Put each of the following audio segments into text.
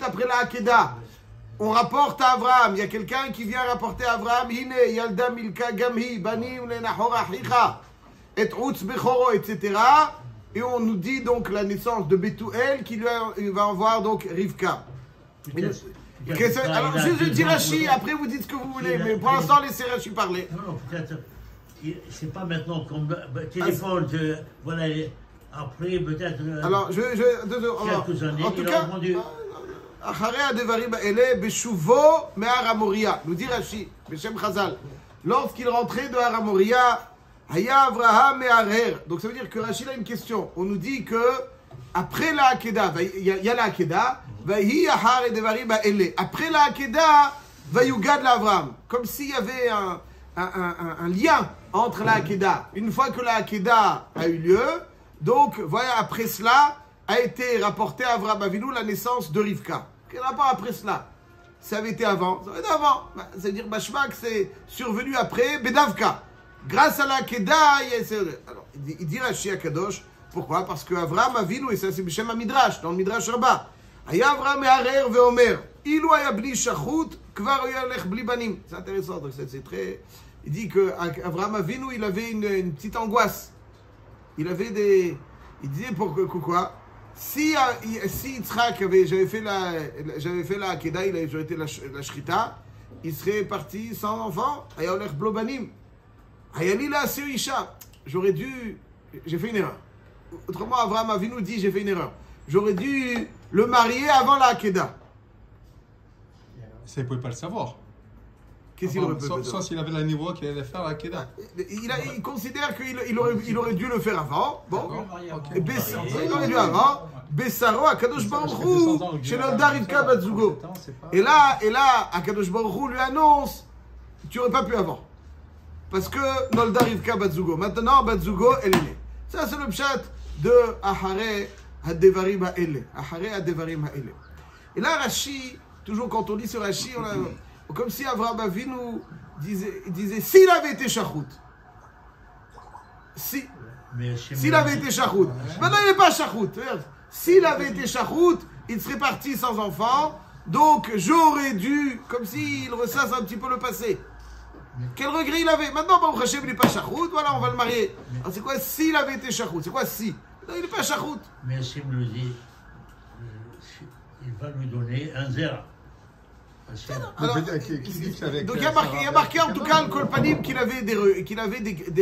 suite après la Hakeda, on rapporte à Abraham, il y a quelqu'un qui vient rapporter à Abraham, Hine, Yalda Milka Gamhi, Banim Lenachor Achicha, et Utz Bechoro, etc. Et on nous dit donc la naissance de Bethuel qui va avoir donc Rivka. Alors je dis Rashi, après vous dites ce que vous voulez, mais pour l'instant laissez Rashi parler. Non, peut-être, c'est pas maintenant qu'on téléphone, voilà, après peut-être alors, quelques années, en tout cas, Acharei Adevarim Ele Beshuvo Me'ar Moria, nous dit Rashi, Beshem Chazal, lorsqu'il rentrait de Har Moria, Haya Avraham Me'arer. Donc ça veut dire que Rashi a une question. On nous dit que après la Hakeda, il y a la Hakeda, Vahi Acharei Adevarim Ele. Après la Hakeda, Vayugad l'Avram. Comme s'il y avait un lien entre la Hakeda. Une fois que la Hakeda a eu lieu, donc voilà, après cela a été rapporté à Avraham Avinu la naissance de Rivka. Quel rapport après cela? Ça avait été avant. Ça avait été avant. C'est-à-dire, Bashmak, c'est survenu après Bedavka. Grâce à la Hakeda, alors, il dit Rashi Akadosh, pourquoi? Parce que Avraham Avinu, et ça c'est Bishem Midrash, dans le Midrash Rabbah, Aya Avraham Me'arer ve'omer, Ilu aya bli shachut, kvar yalech bli banim. C'est intéressant, donc c'est très... Il dit que Avraham Avinu, il avait une petite angoisse. Il avait des... Il disait pourquoi? Si Yitzhak j'avais fait la Hakeda, j'aurais été la Shrita, il serait parti sans enfant, Aya olech blo banim. J'aurais dû... J'ai fait une erreur. Autrement, Avraham Avinu dit, j'ai fait une erreur. J'aurais dû le marier avant la Hakeda. Ça, il ne pouvait pas le savoir. Qu'est-ce qu'il aurait pu faire? Soit s'il avait la niveau qu'il allait faire la Hakeda. Il considère qu'il aurait dû le faire avant. Bon. Okay. Il aurait dû avant. Bessaro, Akadosh Baruch Hu, chez Nolda Rivka Batzugo. Et là, Akadosh Baruch Hu lui annonce, tu n'aurais pas pu avant. Parce que Nolda Rivka Batzugo. Maintenant, Batzugo, elle est née. Ça, c'est le pshat de Acharei Adevarim Ha'ele. Acharei Adevarim Ha'ele. Et là, Rashi, toujours quand on lit ce Rashi, comme si Avraham Avinu disait s'il avait été Shachut. S'il avait été Shachut. Maintenant, il n'est pas Shachut. S'il avait été Shachut, il serait parti sans enfant. Donc, j'aurais dû, comme s'il ressasse un petit peu le passé. Quel regret il avait? Maintenant, Baruch Hashem, il n'est pas Shachout, voilà, on va le marier. Alors, c'est quoi s'il avait été Shachout? C'est quoi si? Non, il n'est pas Shachout. Mais Hashem le dit, il va lui donner un zéra. Alors, donc il y a marqué en tout cas le Kolpanim qu'il avait des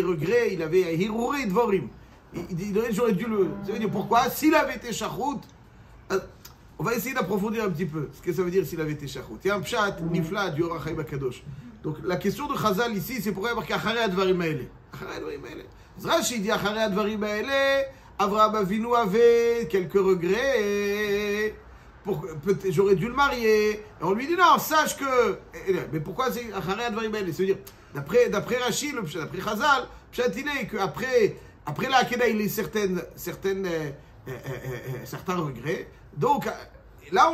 regrets, il avait Hirouré Dvorim. J'aurais dû le... Ça veut dire pourquoi? S'il avait été Shachout, on va essayer d'approfondir un petit peu ce que ça veut dire s'il avait été Shachout. Il y a un pshat nifla du Or HaChaim HaKadosh. Donc la question de Chazal ici, c'est pourquoi il y a marqué Acharei Advarim Ha'ele. Acharei Advarim Ha'ele. Rashi dit Acharei Advarim Ha'ele, Avraham Avinu avait quelques regrets. J'aurais dû le marier. Et on lui dit non, sache que. Mais pourquoi c'est Acharei Advarim Ha'ele? C'est-à-dire, d'après Rashi, d'après Chazal, Pshat il est qu'après la Hakeda, il a certains regrets. Donc là,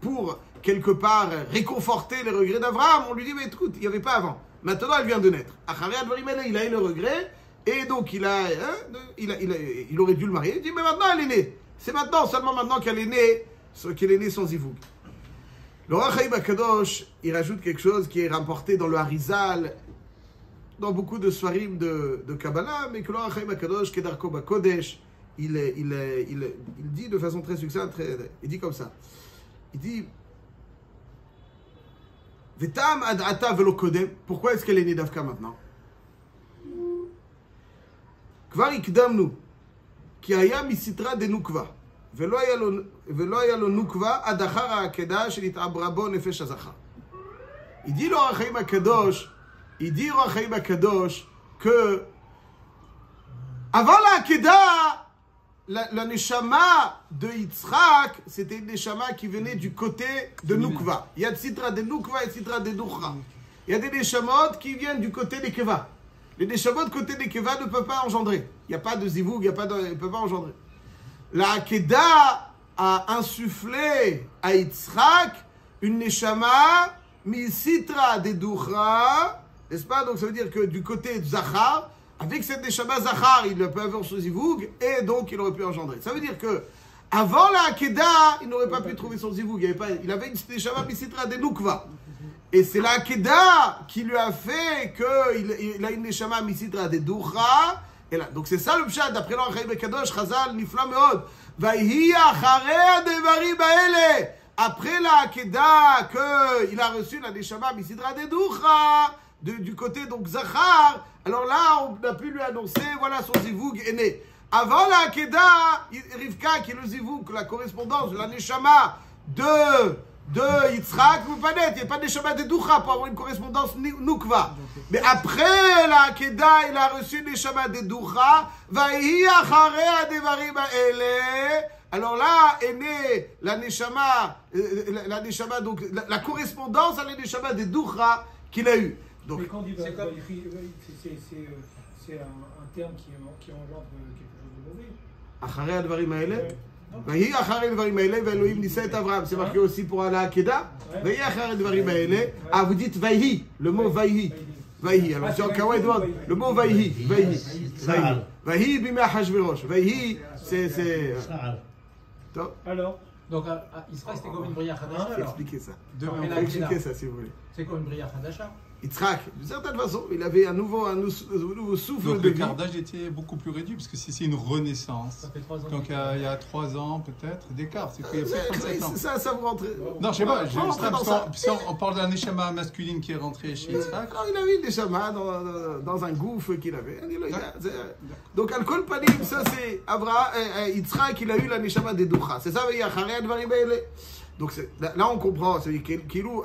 pour quelque part réconforter les regrets d'Avraham, on lui dit mais écoute, il n'y avait pas avant. Maintenant, elle vient de naître. Acharei Advarim Ha'ele, il a eu le regret et donc il aurait dû le marier. Il dit mais maintenant elle est née. C'est maintenant, seulement maintenant qu'elle est née sans zivoug. Le Or HaChaim HaKadosh, il rajoute quelque chose qui est rapporté dans le Harizal, dans beaucoup de Sfarim de Kabbalah, mais que le Or HaChaim HaKadosh, Kedarko Bakodesh, il dit de façon très succincte, il dit comme ça. Il dit Vetam ad ata velo kodem. Pourquoi est-ce qu'elle est née d'Avka maintenant? Kvar ikdamnu. כי היה מסתרה דנוקבה, ולא היה לו נוקבה עד אחר העקדה שנתעברה בו נפש הזכר. Il dit l'Or HaChaim HaKadosh que avant la Hakeda, la neshama de Yitzhak, c'était une neshama qui venait du côté de Nukva. Il y a Sitra de Nukva et Sitra de Nuchra. Il y a des neshamot qui viennent du côté des Keva. Les neshamot côté des Keva ne peuvent pas engendrer. Il n'y a pas de zivoug, il ne peut pas engendrer. La Hakeda a insufflé à Yitzhak une neshama mi Sitra de Nuchra, n'est-ce pas? Donc ça veut dire que du côté de Zachar, avec cette neshama Zachar, il peut avoir ce zivoug et donc il aurait pu engendrer. Ça veut dire que Avant la Hakeda, il n'aurait pas pu trouver son zivug. Il avait une neshama misitra de Nukva. Et c'est la Hakeda qui lui a fait qu'il a une neshama misitra de Ducha. Et là, donc c'est ça le pshat. D'après l'Or Chaim Kadosh, Chazal, Nifla Meod. Vayhi acharei devarim haele. Après la Hakeda, qu'il a reçu la neshama misitra de Ducha, du côté donc Zachar, alors là, on a pu lui annoncer, voilà, son zivug est né. Avant la Hakeda, Rivka, qui est le zivug, la correspondance de la neshama de Yitzhak, vous pas net, il n'y a pas de neshama de Ducha pour avoir une correspondance Nukva. Mais après la Hakeda, il a reçu une neshama de Ducha, Vayhi acharei devarim haele. Alors là est née la neshama, donc la correspondance à la neshama de Ducha qu'il a eu. Donc, mais quand il va, c'est un terme qui engendre quelque chose de mauvais. Acharei advarim haele. Vahi acharei advarim haele, ve'Elohim nisa et Avraham. C'est marqué aussi pour la Hakeda. Vahi acharei advarim haele. Ah, vous dites vahi, le mot vahi. Vahi. Alors, c'est encore le mot vahi. Vahi bimei Achashverosh. Vahi, c'est. Alors, donc Israël c'était comme une brilla Hadasha. Faut expliquer ça. Après la Faut expliquer Hakeda. ça si vous voulez. C'est comme une brilla Hadasha. Yitzhak, d'une certaine façon, il avait un nouveau souffle Donc de le vie. quart d'âge était beaucoup plus réduit, parce que si c'est une renaissance. Ça fait 3 ans. Donc il y a 3 ans peut-être d'écart. C'est qu'il y a plus de 37 ans. Ça vous rentre. Non, je sais pas. On rentre dans ça. On parle d'un neshama masculine qui est rentré chez Yitzhak. Non, il avait des chamas dans un gouffre qu'il avait. Donc, Al-Kol Panim, ça c'est Avraham, Yitzhak, il a eu la neshama des Ducha. C'est ça, Acharei advarim haele. Donc là, on comprend.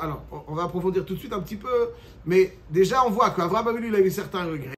Alors, on va approfondir tout de suite un petit peu. Mais déjà, on voit qu'Avraham Avinu, il avait certains regrets.